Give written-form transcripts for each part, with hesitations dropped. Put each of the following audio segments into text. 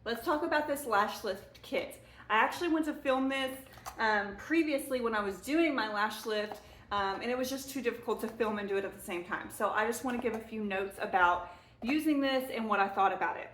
let's talk about this lash lift kit. I actually went to film this previously when I was doing my lash lift, and it was just too difficult to film and do it at the same time. So I just want to give a few notes about using this and what I thought about it.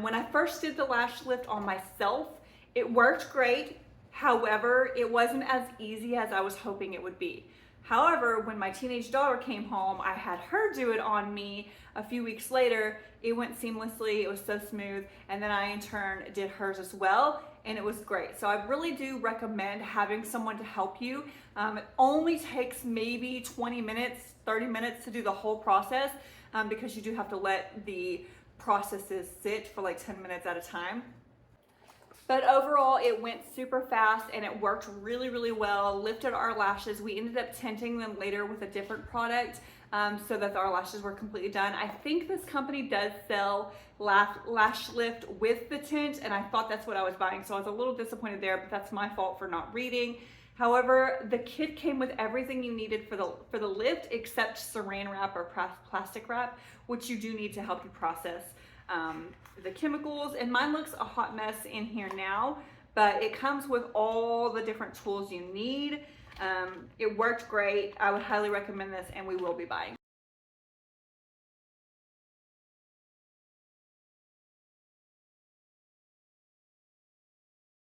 When I first did the lash lift on myself, it worked great. However, it wasn't as easy as I was hoping it would be. However, when my teenage daughter came home, I had her do it on me a few weeks later. It went seamlessly, it was so smooth, and then I in turn did hers as well, and it was great. So I really do recommend having someone to help you. It only takes maybe 20 minutes, 30 minutes to do the whole process, because you do have to let the processes sit for like 10 minutes at a time. But overall, it went super fast and it worked really, really well. Lifted our lashes. We ended up tinting them later with a different product so that our lashes were completely done. I think this company does sell lash lift with the tint, and I thought that's what I was buying. So I was a little disappointed there, but that's my fault for not reading. However, the kit came with everything you needed for the lift except saran wrap or plastic wrap, which you do need to help you process the chemicals. And mine looks a hot mess in here now, but it comes with all the different tools you need. It worked great. I would highly recommend this, and we will be buying.